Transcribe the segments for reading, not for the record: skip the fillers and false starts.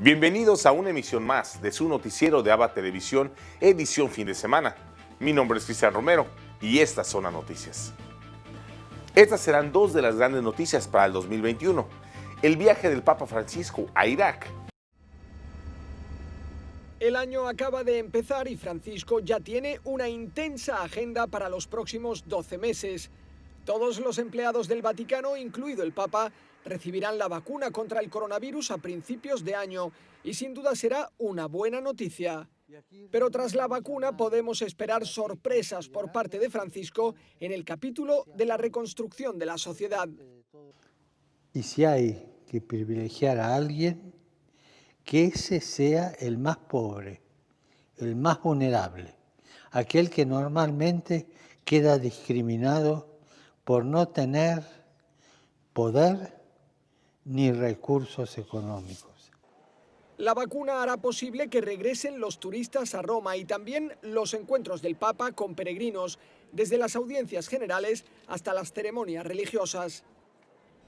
Bienvenidos a una emisión más de su noticiero de ABA Televisión, edición fin de semana. Mi nombre es Cristian Romero y estas son las noticias. Estas serán dos de las grandes noticias para el 2021. El viaje del Papa Francisco a Irak. El año acaba de empezar y Francisco ya tiene una intensa agenda para los próximos 12 meses. Todos los empleados del Vaticano, incluido el Papa, recibirán la vacuna contra el coronavirus a principios de año y sin duda será una buena noticia. Pero tras la vacuna podemos esperar sorpresas por parte de Francisco en el capítulo de la reconstrucción de la sociedad. Y si hay que privilegiar a alguien, que ese sea el más pobre, el más vulnerable, aquel que normalmente queda discriminado por no tener poder ni recursos económicos. La vacuna hará posible que regresen los turistas a Roma y también los encuentros del Papa con peregrinos, desde las audiencias generales hasta las ceremonias religiosas.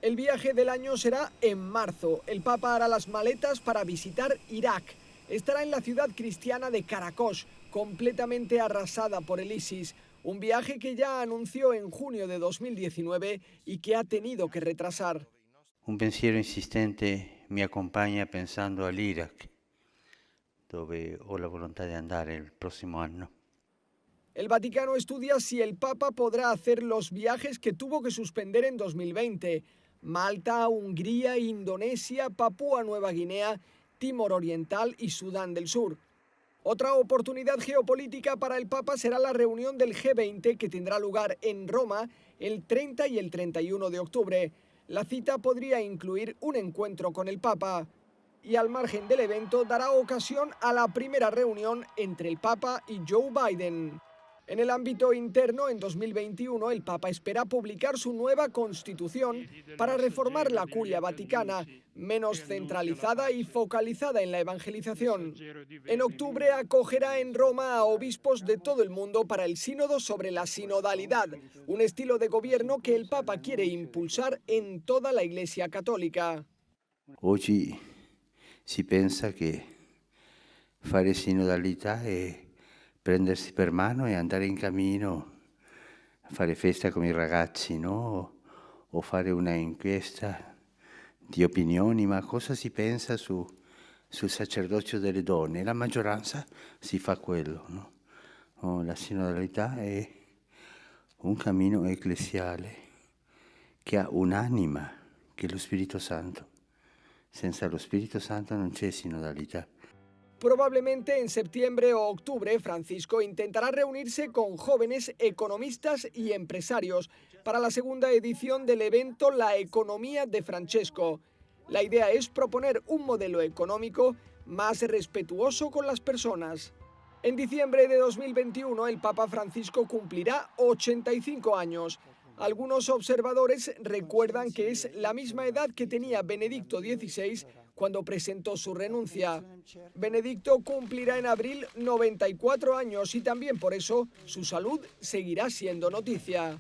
El viaje del año será en marzo. El Papa hará las maletas para visitar Irak. Estará en la ciudad cristiana de Karakosh, completamente arrasada por el ISIS. Un viaje que ya anunció en junio de 2019 y que ha tenido que retrasar. Un pensiero insistente mi accompagna pensando all'Iraq, dove ho la volontà di andare il prossimo anno. El Vaticano estudia si el Papa podrá hacer los viajes que tuvo que suspender en 2020. Malta, Hungría, Indonesia, Papúa Nueva Guinea, Timor Oriental y Sudán del Sur. Otra oportunidad geopolítica para el Papa será la reunión del G20 que tendrá lugar en Roma el 30 y el 31 de octubre. La cita podría incluir un encuentro con el Papa y al margen del evento dará ocasión a la primera reunión entre el Papa y Joe Biden. En el ámbito interno, en 2021, el Papa espera publicar su nueva constitución para reformar la curia vaticana, menos centralizada y focalizada en la evangelización. En octubre acogerá en Roma a obispos de todo el mundo para el sínodo sobre la sinodalidad, un estilo de gobierno que el Papa quiere impulsar en toda la Iglesia católica. Oggi si pensa che fare sinodalità è prendersi per mano e andare in cammino, fare festa con i ragazzi, no? O fare una inchiesta di opinioni, ma cosa si pensa sul sacerdozio delle donne? La maggioranza si fa quello, no? La sinodalità è un cammino ecclesiale che ha un'anima, che è lo Spirito Santo. Senza lo Spirito Santo non c'è sinodalità. Probablemente en septiembre o octubre, Francisco intentará reunirse con jóvenes economistas y empresarios para la segunda edición del evento La Economía de Francesco. La idea es proponer un modelo económico más respetuoso con las personas. En diciembre de 2021, el Papa Francisco cumplirá 85 años. Algunos observadores recuerdan que es la misma edad que tenía Benedicto XVI cuando presentó su renuncia. Benedicto cumplirá en abril 94 años y también por eso su salud seguirá siendo noticia.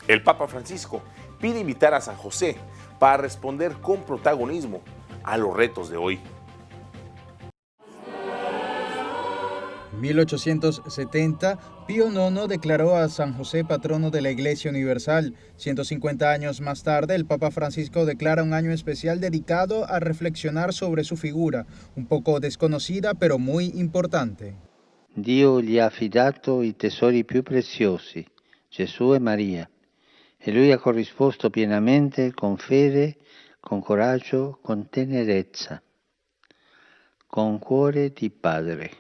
El Papa Francisco pide invitar a San José para responder con protagonismo a los retos de hoy. En 1870, Pío IX declaró a San José patrono de la Iglesia Universal. 150 años más tarde, el Papa Francisco declara un año especial dedicado a reflexionar sobre su figura, un poco desconocida pero muy importante. Dio gli ha affidato i tesori più preziosi, Gesù e Maria, e lui ha corrisposto pienamente con fede, con coraggio, con tenerezza, con cuore di padre.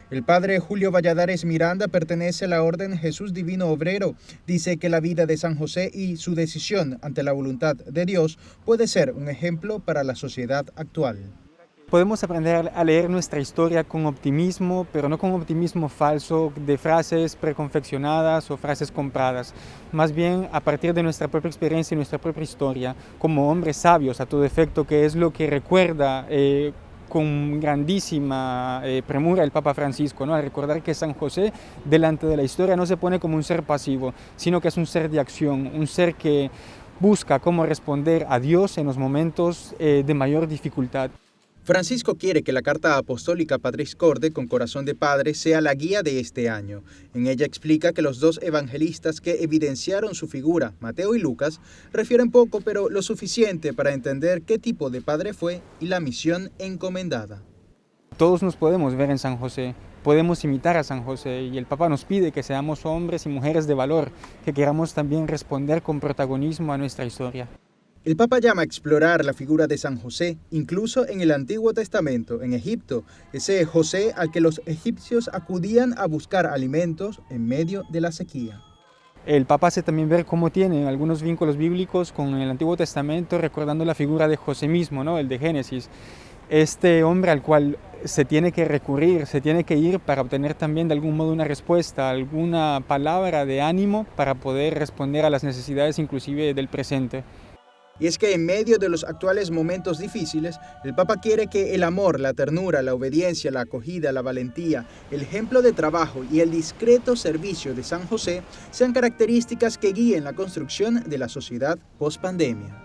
El padre Julio Valladares Miranda pertenece a la Orden Jesús Divino Obrero. Dice que la vida de San José y su decisión ante la voluntad de Dios puede ser un ejemplo para la sociedad actual. Podemos aprender a leer nuestra historia con optimismo, pero no con optimismo falso de frases preconfeccionadas o frases compradas. Más bien a partir de nuestra propia experiencia y nuestra propia historia, como hombres sabios a todo efecto, que es lo que recuerda con grandísima premura el Papa Francisco, ¿no? Al recordar que San José delante de la historia no se pone como un ser pasivo, sino que es un ser de acción, un ser que busca cómo responder a Dios en los momentos de mayor dificultad. Francisco quiere que la carta apostólica Patris Corde con corazón de padre sea la guía de este año. En ella explica que los dos evangelistas que evidenciaron su figura, Mateo y Lucas, refieren poco pero lo suficiente para entender qué tipo de padre fue y la misión encomendada. Todos nos podemos ver en San José, podemos imitar a San José y el Papa nos pide que seamos hombres y mujeres de valor, que queramos también responder con protagonismo a nuestra historia. El Papa llama a explorar la figura de San José, incluso en el Antiguo Testamento, en Egipto, ese José al que los egipcios acudían a buscar alimentos en medio de la sequía. El Papa hace también ver cómo tiene algunos vínculos bíblicos con el Antiguo Testamento, recordando la figura de José mismo, ¿no? El de Génesis. Este hombre al cual se tiene que recurrir, se tiene que ir para obtener también de algún modo una respuesta, alguna palabra de ánimo para poder responder a las necesidades inclusive del presente. Y es que en medio de los actuales momentos difíciles, el Papa quiere que el amor, la ternura, la obediencia, la acogida, la valentía, el ejemplo de trabajo y el discreto servicio de San José sean características que guíen la construcción de la sociedad post-pandemia.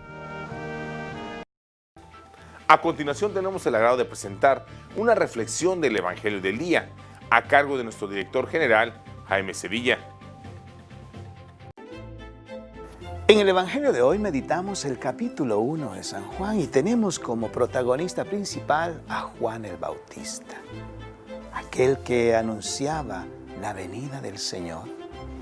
A continuación tenemos el agrado de presentar una reflexión del Evangelio del Día, a cargo de nuestro director general, Jaime Sevilla. En el Evangelio de hoy meditamos el capítulo 1 de San Juan y tenemos como protagonista principal a Juan el Bautista, aquel que anunciaba la venida del Señor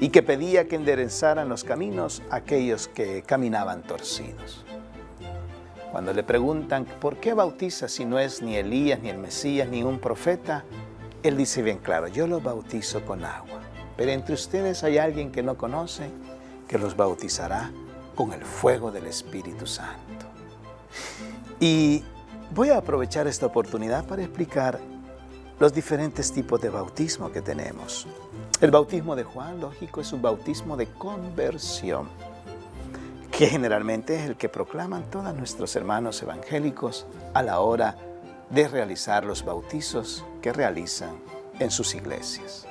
y que pedía que enderezaran los caminos a aquellos que caminaban torcidos. Cuando le preguntan ¿por qué bautiza si no es ni Elías, ni el Mesías, ni un profeta? Él dice bien claro, yo los bautizo con agua, pero entre ustedes hay alguien que no conoce, que los bautizará con el fuego del Espíritu Santo. Y voy a aprovechar esta oportunidad para explicar los diferentes tipos de bautismo que tenemos. El bautismo de Juan, lógico, es un bautismo de conversión, que generalmente es el que proclaman todos nuestros hermanos evangélicos a la hora de realizar los bautizos que realizan en sus iglesias.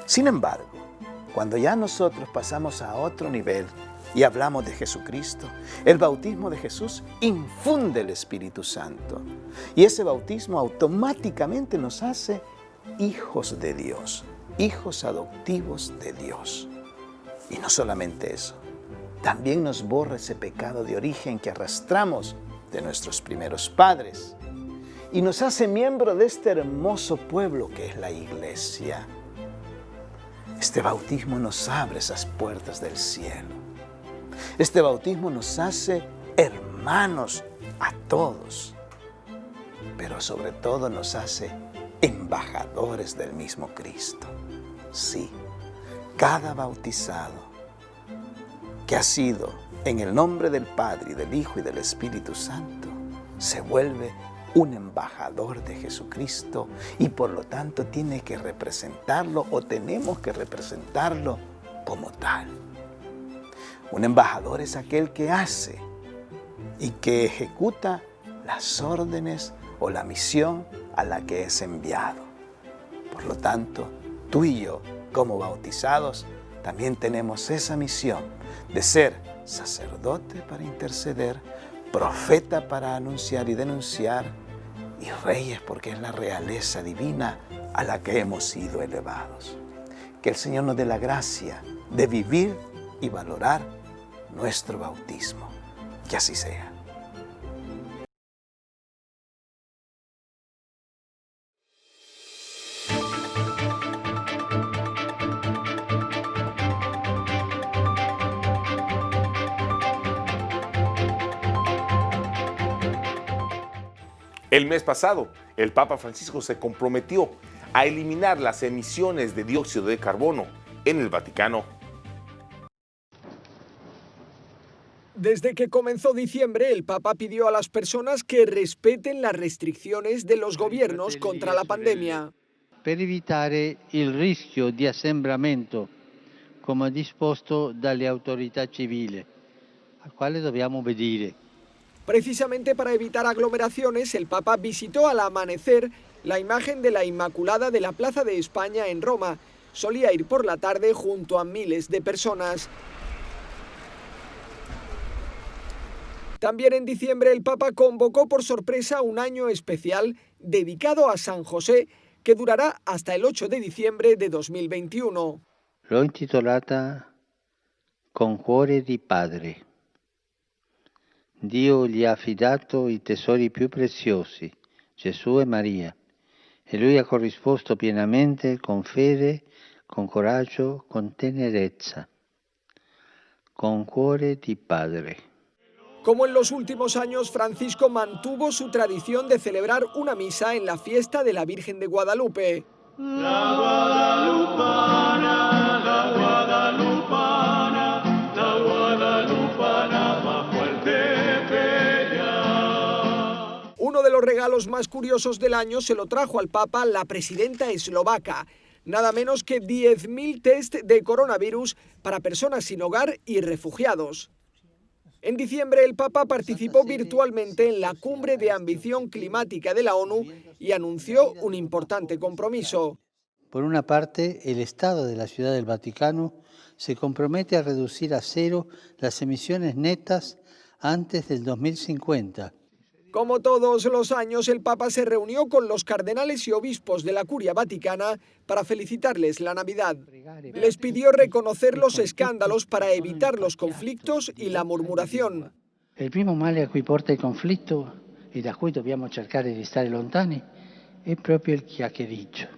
Sin embargo, cuando ya nosotros pasamos a otro nivel y hablamos de Jesucristo, el bautismo de Jesús infunde el Espíritu Santo. Y ese bautismo automáticamente nos hace hijos de Dios, hijos adoptivos de Dios. Y no solamente eso, también nos borra ese pecado de origen que arrastramos de nuestros primeros padres. Y nos hace miembro de este hermoso pueblo que es la iglesia. Este bautismo nos abre esas puertas del cielo. Este bautismo nos hace hermanos a todos, pero sobre todo nos hace embajadores del mismo Cristo. Sí, cada bautizado que ha sido en el nombre del Padre, y del Hijo y del Espíritu Santo, se vuelve un embajador de Jesucristo y por lo tanto tiene que representarlo o tenemos que representarlo como tal. Un embajador es aquel que hace y que ejecuta las órdenes o la misión a la que es enviado. Por lo tanto, tú y yo, como bautizados, también tenemos esa misión de ser sacerdote para interceder, profeta para anunciar y denunciar, y reyes porque es la realeza divina a la que hemos sido elevados. Que el Señor nos dé la gracia de vivir y valorar nuestro bautismo. Que así sea. El mes pasado, el Papa Francisco se comprometió a eliminar las emisiones de dióxido de carbono en el Vaticano. Desde que comenzó diciembre, el Papa pidió a las personas que respeten las restricciones de los gobiernos contra la pandemia. Per evitare il rischio di assembramento, come disposto dalle autorità civili, al quale dobbiamo obbedire. Precisamente para evitar aglomeraciones, el Papa visitó al amanecer la imagen de la Inmaculada de la Plaza de España en Roma. Solía ir por la tarde junto a miles de personas. También en diciembre el Papa convocó por sorpresa un año especial dedicado a San José que durará hasta el 8 de diciembre de 2021. L'ho intitolata Con cuore di padre. Dio gli ha affidato i tesori più preziosi, Gesù e Maria, e lui ha corrisposto pienamente con fede, con coraggio, con tenerezza. Con cuore di padre. Como en los últimos años, Francisco mantuvo su tradición de celebrar una misa en la fiesta de la Virgen de Guadalupe. La guadalupana, la guadalupana, la guadalupana bajo el tepeyac. Uno de los regalos más curiosos del año se lo trajo al Papa la presidenta eslovaca. Nada menos que 10.000 test de coronavirus para personas sin hogar y refugiados. En diciembre el Papa participó virtualmente en la Cumbre de Ambición Climática de la ONU y anunció un importante compromiso. Por una parte, el Estado de la Ciudad del Vaticano se compromete a reducir a cero las emisiones netas antes del 2050. Como todos los años, el Papa se reunió con los cardenales y obispos de la Curia Vaticana para felicitarles la Navidad. Les pidió reconocer los escándalos para evitar los conflictos y la murmuración. Il primo male a cui porta il conflitto e da cui dobbiamo cercare di stare lontani è proprio il chiacchiericcio.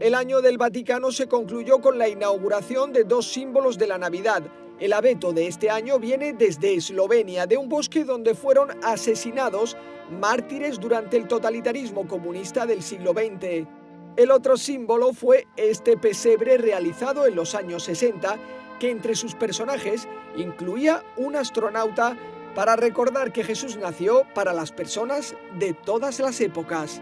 El año del Vaticano se concluyó con la inauguración de dos símbolos de la Navidad. El abeto de este año viene desde Eslovenia, de un bosque donde fueron asesinados mártires durante el totalitarismo comunista del siglo XX. El otro símbolo fue este pesebre realizado en los años 60, que entre sus personajes incluía un astronauta para recordar que Jesús nació para las personas de todas las épocas.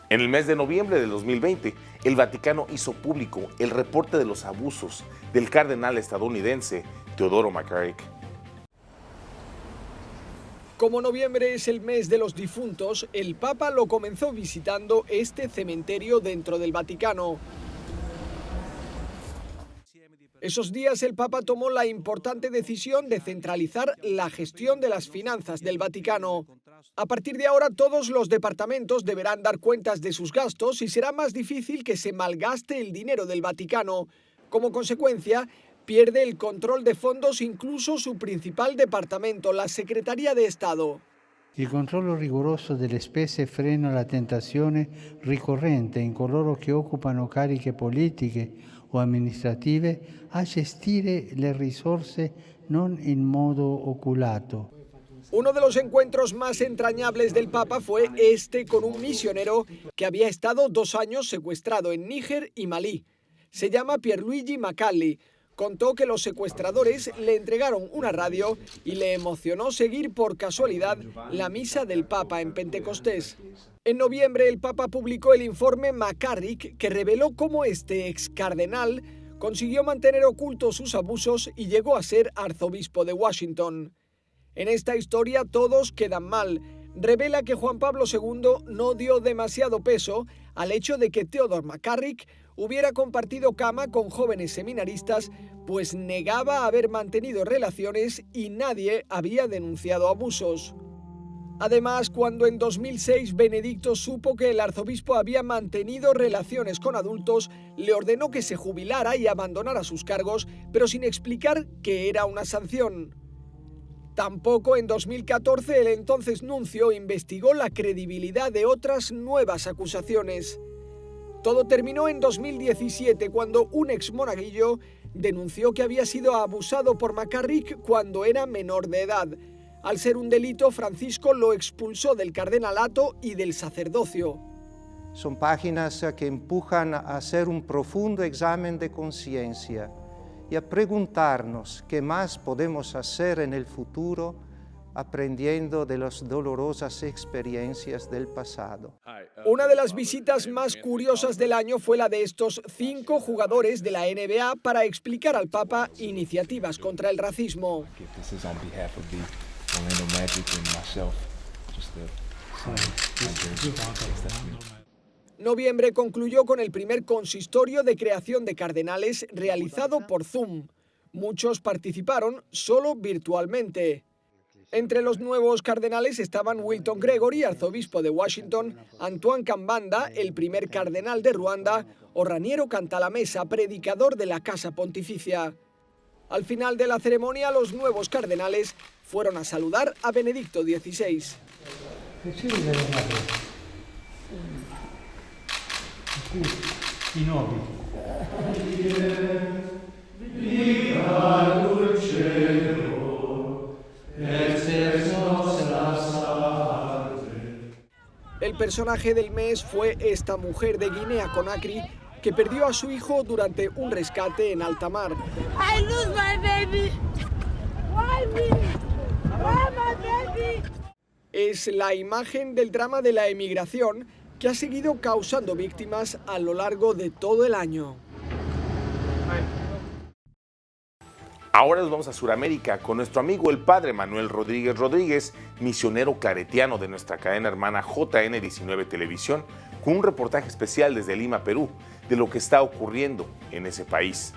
En el mes de noviembre del 2020, el Vaticano hizo público el reporte de los abusos del cardenal estadounidense Teodoro McCarrick. Como noviembre es el mes de los difuntos, el Papa lo comenzó visitando este cementerio dentro del Vaticano. Esos días el Papa tomó la importante decisión de centralizar la gestión de las finanzas del Vaticano. A partir de ahora todos los departamentos deberán dar cuentas de sus gastos y será más difícil que se malgaste el dinero del Vaticano. Como consecuencia, pierde el control de fondos incluso su principal departamento, la Secretaría de Estado. Il controllo rigoroso delle spese frena la tentazione ricorrente in coloro che occupano cariche politiche o amministrative a gestire le risorse non in modo oculato. Uno de los encuentros más entrañables del Papa fue este con un misionero que había estado 2 años secuestrado en Níger y Malí. Se llama Pierluigi Macalli. Contó que los secuestradores le entregaron una radio y le emocionó seguir por casualidad la misa del Papa en Pentecostés. En noviembre el Papa publicó el informe McCarrick que reveló cómo este ex cardenal consiguió mantener ocultos sus abusos y llegó a ser arzobispo de Washington. En esta historia todos quedan mal. Revela que Juan Pablo II no dio demasiado peso al hecho de que Theodore McCarrick hubiera compartido cama con jóvenes seminaristas, pues negaba haber mantenido relaciones y nadie había denunciado abusos. Además, cuando en 2006 Benedicto supo que el arzobispo había mantenido relaciones con adultos, le ordenó que se jubilara y abandonara sus cargos, pero sin explicar que era una sanción. Tampoco en 2014 el entonces nuncio investigó la credibilidad de otras nuevas acusaciones. Todo terminó en 2017 cuando un ex monaguillo denunció que había sido abusado por McCarrick cuando era menor de edad. Al ser un delito, Francisco lo expulsó del cardenalato y del sacerdocio. Son páginas que empujan a hacer un profundo examen de conciencia y a preguntarnos qué más podemos hacer en el futuro aprendiendo de las dolorosas experiencias del pasado. Una de las visitas más curiosas del año fue la de estos 5 jugadores de la NBA para explicar al Papa iniciativas contra el racismo. Noviembre concluyó con el primer consistorio de creación de cardenales realizado por Zoom. Muchos participaron solo virtualmente. Entre los nuevos cardenales estaban Wilton Gregory, arzobispo de Washington, Antoine Kambanda, el primer cardenal de Ruanda, o Raniero Cantalamessa, predicador de la Casa Pontificia. Al final de la ceremonia, los nuevos cardenales fueron a saludar a Benedicto XVI. El personaje del mes fue esta mujer de Guinea-Conakry que perdió a su hijo durante un rescate en alta mar. I lose my baby. Why me? Why my baby? Es la imagen del drama de la emigración que ha seguido causando víctimas a lo largo de todo el año. Ahora nos vamos a Sudamérica con nuestro amigo el padre Manuel Rodríguez Rodríguez, misionero claretiano de nuestra cadena hermana JN19 Televisión, con un reportaje especial desde Lima, Perú, de lo que está ocurriendo en ese país.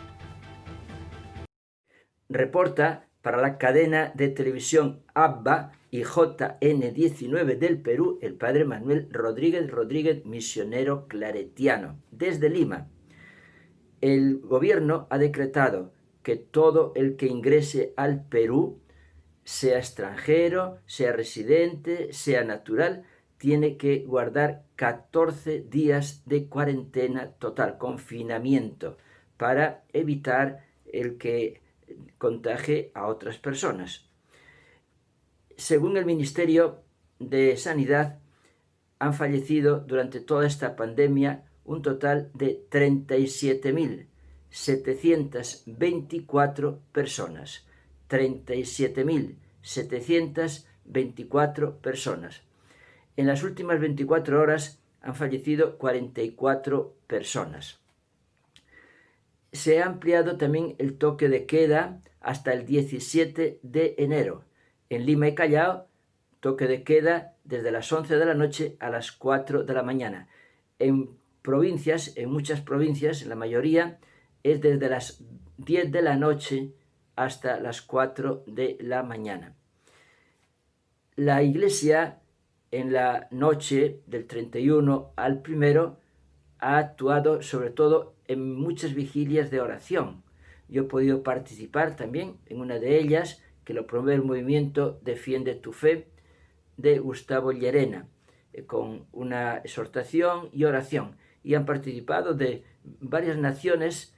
Reporta para la cadena de televisión ABBA y JN19 del Perú el padre Manuel Rodríguez Rodríguez, misionero claretiano, desde Lima. El gobierno ha decretado que todo el que ingrese al Perú, sea extranjero, sea residente, sea natural, tiene que guardar 14 días de cuarentena total, confinamiento, para evitar el que contagie a otras personas. Según el Ministerio de Sanidad, han fallecido durante toda esta pandemia un total de 37.724 personas. 37.724 personas. En las últimas 24 horas han fallecido 44 personas. Se ha ampliado también el toque de queda hasta el 17 de enero. En Lima y Callao, toque de queda desde las 11 de la noche a las 4 de la mañana. En muchas provincias, en la mayoría, es desde las 10 de la noche hasta las 4 de la mañana. La Iglesia, en la noche del 31 al 1, ha actuado sobre todo en muchas vigilias de oración. Yo he podido participar también en una de ellas, que lo promueve el movimiento Defiende tu Fe, de Gustavo Llerena, con una exhortación y oración. Y han participado de varias naciones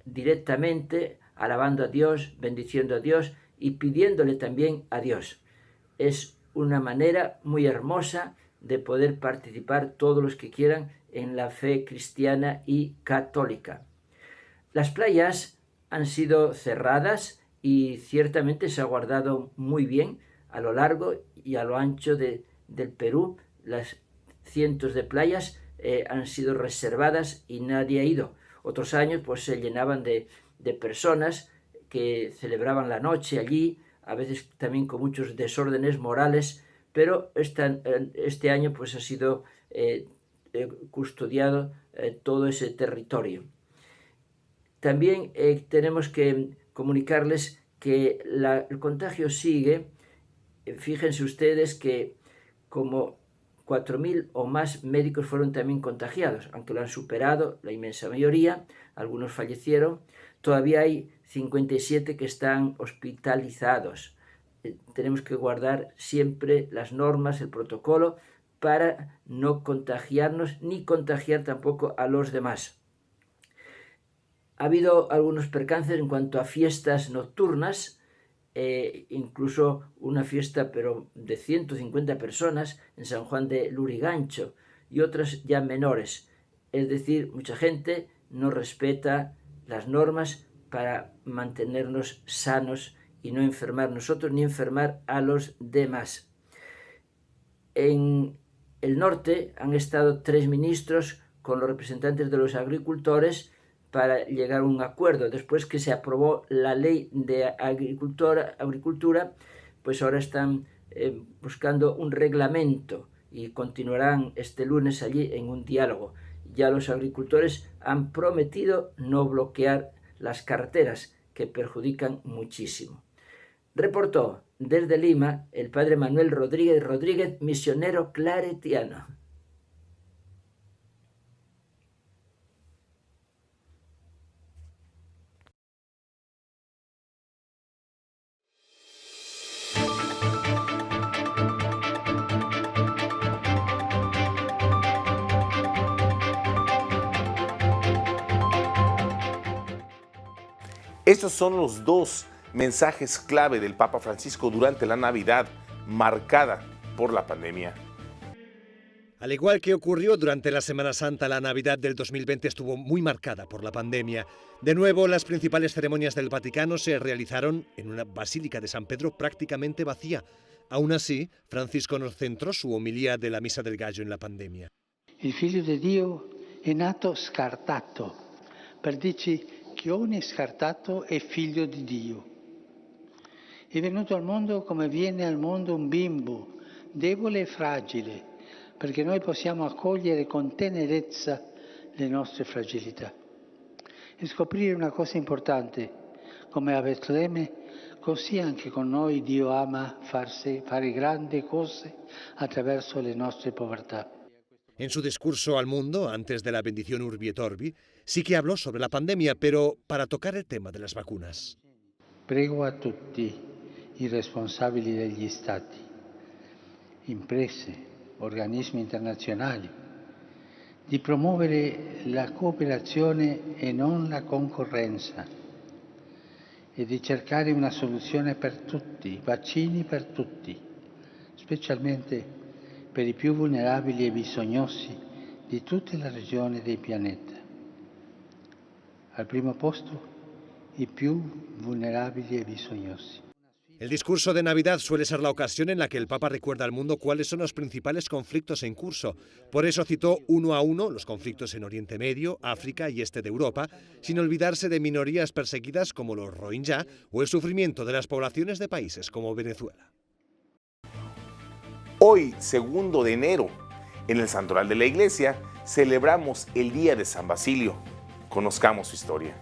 directamente, alabando a Dios, bendiciendo a Dios y pidiéndole también a Dios. Es una manera muy hermosa de poder participar todos los que quieran en la fe cristiana y católica. Las playas han sido cerradas y ciertamente se ha guardado muy bien a lo largo y a lo ancho del Perú. Las cientos de playas han sido reservadas y nadie ha ido. Otros años pues se llenaban de personas que celebraban la noche allí, a veces también con muchos desórdenes morales, pero este año pues ha sido custodiado todo ese territorio. También tenemos que comunicarles que el contagio sigue. Fíjense ustedes que como 4.000 o más médicos fueron también contagiados, aunque lo han superado la inmensa mayoría, algunos fallecieron. Todavía hay 57 que están hospitalizados. Tenemos que guardar siempre las normas, el protocolo, para no contagiarnos ni contagiar tampoco a los demás. Ha habido algunos percances en cuanto a fiestas nocturnas, incluso una fiesta pero de 150 personas en San Juan de Lurigancho y otras ya menores. Es decir, mucha gente no respeta las normas para mantenernos sanos y no enfermar nosotros ni enfermar a los demás. En el norte han estado 3 ministros con los representantes de los agricultores para llegar a un acuerdo. Después que se aprobó la ley de agricultura, pues ahora están buscando un reglamento y continuarán este lunes allí en un diálogo. Ya los agricultores han prometido no bloquear las carreteras, que perjudican muchísimo. Reportó desde Lima el padre Manuel Rodríguez Rodríguez, misionero claretiano. Estos son los dos mensajes clave del Papa Francisco durante la Navidad, marcada por la pandemia. Al igual que ocurrió durante la Semana Santa, la Navidad del 2020 estuvo muy marcada por la pandemia. De nuevo, las principales ceremonias del Vaticano se realizaron en una basílica de San Pedro prácticamente vacía. Aún así, Francisco nos centró su homilía de la Misa del Gallo en la pandemia. Il figlio di Dio è nato scartato, per dirci che ogni scartato è figlio di Dio. È venuto al mondo come viene al mondo un bimbo, debole e fragile, perché noi possiamo accogliere con tenerezza le nostre fragilità. E scoprire una cosa importante, come a Betlemme, così anche con noi Dio ama fare grandi cose attraverso le nostre povertà. En su discurso al mundo, antes de la bendición Urbi et Orbi, sí que habló sobre la pandemia, pero para tocar el tema de las vacunas. Prego a tutti i responsabili degli Stati, imprese, organismi internazionali, di promuovere la cooperazione e non la concorrenza e di cercare una soluzione per tutti, vaccini per tutti, specialmente per i più vulnerabili e bisognosi di tutte le regioni del pianeta. Al primo posto, i più vulnerabili e bisognosi. El discurso de Navidad suele ser la ocasión en la que el Papa recuerda al mundo cuáles son los principales conflictos en curso. Por eso citó uno a uno los conflictos en Oriente Medio, África y este de Europa, sin olvidarse de minorías perseguidas como los Rohingya o el sufrimiento de las poblaciones de países como Venezuela. Hoy, 2 de enero, en el Santoral de la Iglesia, celebramos el Día de San Basilio. Conozcamos su historia.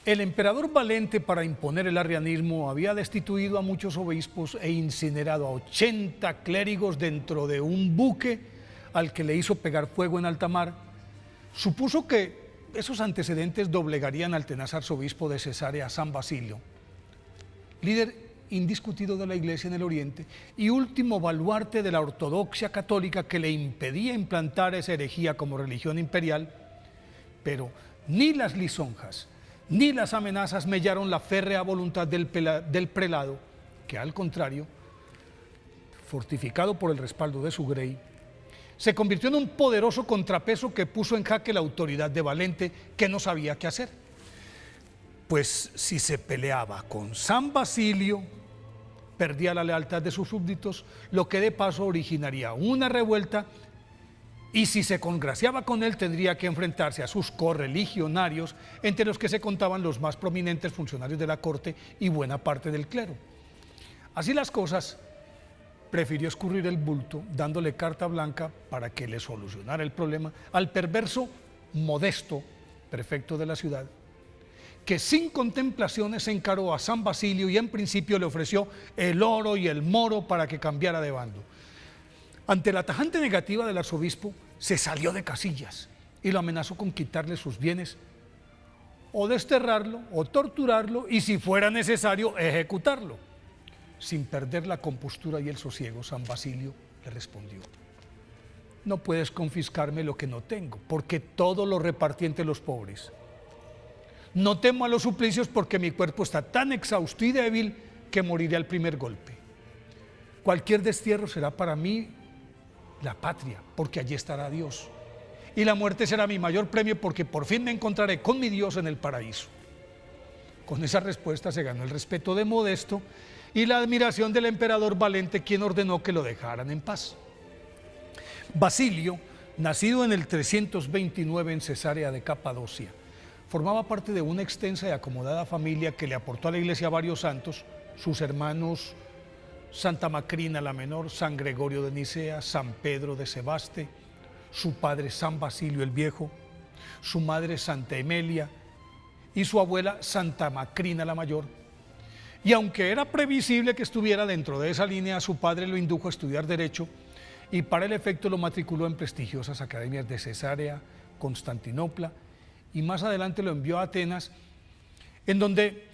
El emperador Valente, para imponer el arrianismo, había destituido a muchos obispos e incinerado a 80 clérigos dentro de un buque al que le hizo pegar fuego en alta mar. Supuso que esos antecedentes doblegarían al tenaz arzobispo de Cesarea, San Basilio, líder indiscutido de la Iglesia en el Oriente y último baluarte de la ortodoxia católica que le impedía implantar esa herejía como religión imperial. Pero ni las lisonjas ni las amenazas mellaron la férrea voluntad del prelado, que al contrario, fortificado por el respaldo de su grey, se convirtió en un poderoso contrapeso que puso en jaque la autoridad de Valente, que no sabía qué hacer. Pues si se peleaba con San Basilio, perdía la lealtad de sus súbditos, lo que de paso originaría una revuelta, y si se congraciaba con él tendría que enfrentarse a sus correligionarios, entre los que se contaban los más prominentes funcionarios de la corte y buena parte del clero. Así las cosas, prefirió escurrir el bulto, dándole carta blanca para que le solucionara el problema al perverso Modesto, prefecto de la ciudad, que sin contemplaciones encaró a San Basilio y en principio le ofreció el oro y el moro para que cambiara de bando. Ante la tajante negativa del arzobispo, se salió de casillas y lo amenazó con quitarle sus bienes, o desterrarlo, o torturarlo, y si fuera necesario, ejecutarlo. Sin perder la compostura y el sosiego, San Basilio le respondió: no puedes confiscarme lo que no tengo, porque todo lo repartí entre los pobres. No temo a los suplicios porque mi cuerpo está tan exhausto y débil que moriré al primer golpe. Cualquier destierro será para mí la patria, porque allí estará Dios. Y la muerte será mi mayor premio, porque por fin me encontraré con mi Dios en el paraíso. Con esa respuesta se ganó el respeto de Modesto y la admiración del emperador Valente, quien ordenó que lo dejaran en paz. Basilio, nacido en el 329 en Cesarea de Capadocia, formaba parte de una extensa y acomodada familia que le aportó a la Iglesia varios santos, sus hermanos Santa Macrina la menor, San Gregorio de Nicea, San Pedro de Sebaste, su padre San Basilio el Viejo, su madre Santa Emelia y su abuela Santa Macrina la Mayor. Y aunque era previsible que estuviera dentro de esa línea, su padre lo indujo a estudiar Derecho y para el efecto lo matriculó en prestigiosas academias de Cesarea, Constantinopla y más adelante lo envió a Atenas, en donde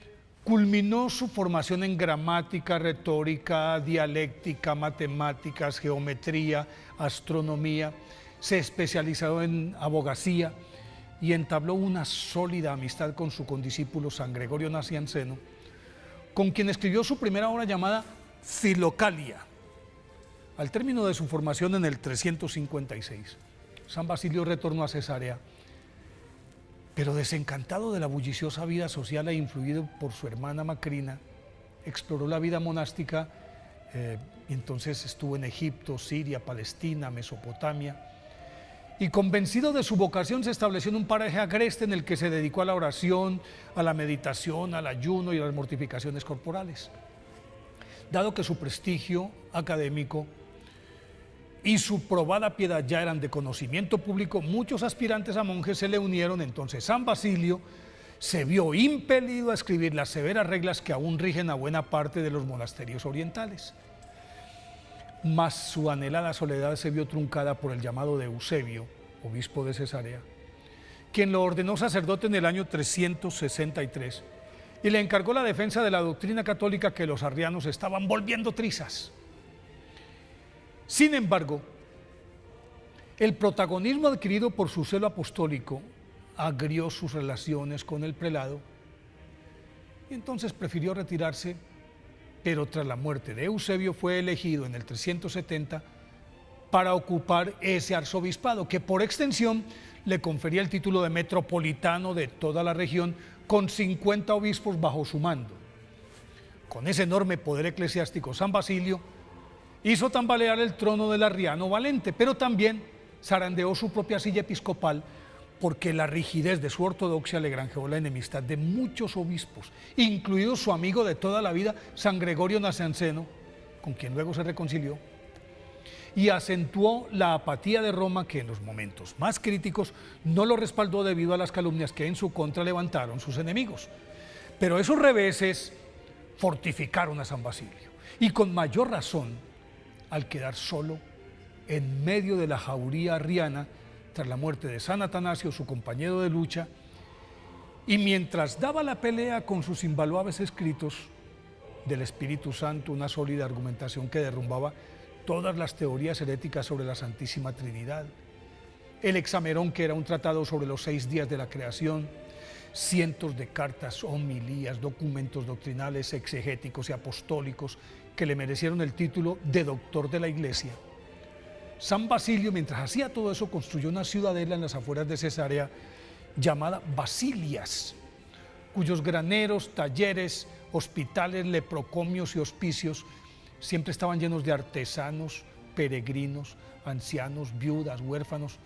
culminó su formación en gramática, retórica, dialéctica, matemáticas, geometría, astronomía, se especializó en abogacía y entabló una sólida amistad con su condiscípulo San Gregorio Nacianceno, con quien escribió su primera obra llamada Filocalia. Al término de su formación en el 356, San Basilio retornó a Cesarea, pero desencantado de la bulliciosa vida social e influido por su hermana Macrina, exploró la vida monástica y entonces estuvo en Egipto, Siria, Palestina, Mesopotamia, y convencido de su vocación se estableció en un paraje agreste en el que se dedicó a la oración, a la meditación, al ayuno y a las mortificaciones corporales. Dado que su prestigio académico y su probada piedad ya eran de conocimiento público, muchos aspirantes a monjes se le unieron. Entonces San Basilio se vio impelido a escribir las severas reglas que aún rigen a buena parte de los monasterios orientales. Mas su anhelada soledad se vio truncada por el llamado de Eusebio, obispo de Cesarea, quien lo ordenó sacerdote en el año 363 y le encargó la defensa de la doctrina católica que los arrianos estaban volviendo trizas. Sin embargo, el protagonismo adquirido por su celo apostólico agrió sus relaciones con el prelado y entonces prefirió retirarse, pero tras la muerte de Eusebio fue elegido en el 370 para ocupar ese arzobispado que por extensión le confería el título de metropolitano de toda la región con 50 obispos bajo su mando. Con ese enorme poder eclesiástico, San Basilio hizo tambalear el trono del arriano Valente, pero también zarandeó su propia silla episcopal porque la rigidez de su ortodoxia le granjeó la enemistad de muchos obispos, incluido su amigo de toda la vida, San Gregorio Nacianceno, con quien luego se reconcilió, y acentuó la apatía de Roma, que en los momentos más críticos no lo respaldó debido a las calumnias que en su contra levantaron sus enemigos. Pero esos reveses fortificaron a San Basilio, y con mayor razón al quedar solo en medio de la jauría arriana tras la muerte de San Atanasio, su compañero de lucha, y mientras daba la pelea con sus invaluables escritos del Espíritu Santo, una sólida argumentación que derrumbaba todas las teorías heréticas sobre la Santísima Trinidad, el Hexamerón, que era un tratado sobre los 6 días de la creación, cientos de cartas, homilías, documentos doctrinales, exegéticos y apostólicos que le merecieron el título de doctor de la Iglesia. San Basilio, mientras hacía todo eso, construyó una ciudadela en las afueras de Cesarea llamada Basilias, cuyos graneros, talleres, hospitales, leprocomios y hospicios siempre estaban llenos de artesanos, peregrinos, ancianos, viudas, huérfanos,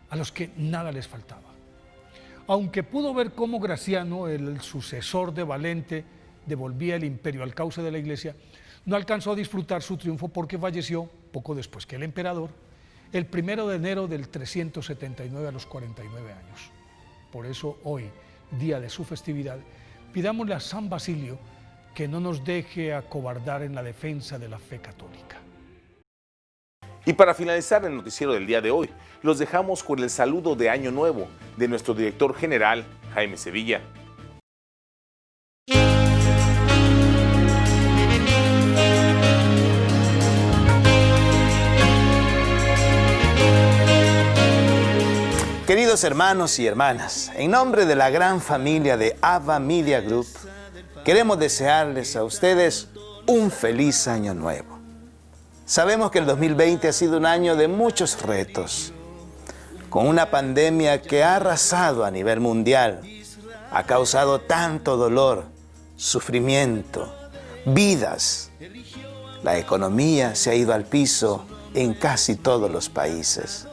a los que nada les faltaba. Aunque pudo ver cómo Graciano, el sucesor de Valente, devolvía el imperio al cauce de la Iglesia, no alcanzó a disfrutar su triunfo porque falleció poco después que el emperador, el 1 de enero del 379 a los 49 años. Por eso hoy, día de su festividad, pidámosle a San Basilio que no nos deje acobardar en la defensa de la fe católica. Y para finalizar el noticiero del día de hoy, los dejamos con el saludo de Año Nuevo de nuestro director general, Jaime Sevilla. Queridos hermanos y hermanas, en nombre de la gran familia de Ava Media Group, queremos desearles a ustedes un feliz año nuevo. Sabemos que el 2020 ha sido un año de muchos retos, con una pandemia que ha arrasado a nivel mundial, ha causado tanto dolor, sufrimiento, vidas. La economía se ha ido al piso en casi todos los países.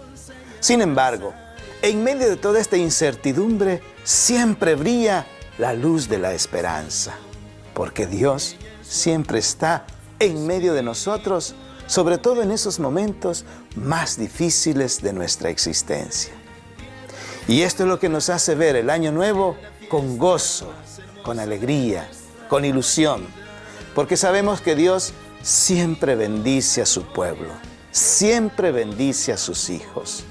Sin embargo, en medio de toda esta incertidumbre, siempre brilla la luz de la esperanza, porque Dios siempre está en medio de nosotros, sobre todo en esos momentos más difíciles de nuestra existencia. Y esto es lo que nos hace ver el año nuevo con gozo, con alegría, con ilusión, porque sabemos que Dios siempre bendice a su pueblo, siempre bendice a sus hijos.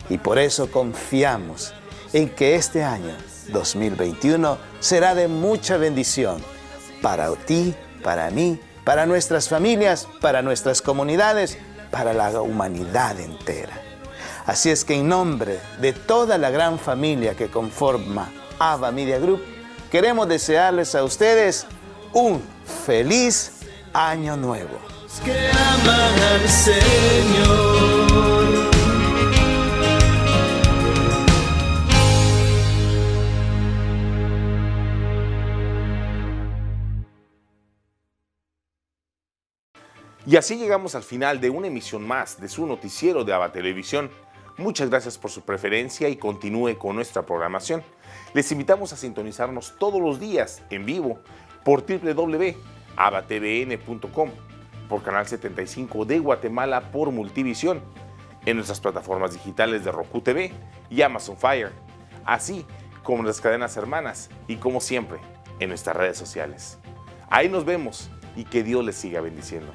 Y por eso confiamos en que este año 2021 será de mucha bendición para ti, para mí, para nuestras familias, para nuestras comunidades, para la humanidad entera. Así es que en nombre de toda la gran familia que conforma Ava Media Group, queremos desearles a ustedes un feliz año nuevo. Que aman al Señor. Y así llegamos al final de una emisión más de su noticiero de Ava Televisión. Muchas gracias por su preferencia y continúe con nuestra programación. Les invitamos a sintonizarnos todos los días en vivo por www.avatvn.com, por Canal 75 de Guatemala por Multivisión, en nuestras plataformas digitales de Roku TV y Amazon Fire, así como en las cadenas hermanas y como siempre en nuestras redes sociales. Ahí nos vemos y que Dios les siga bendiciendo.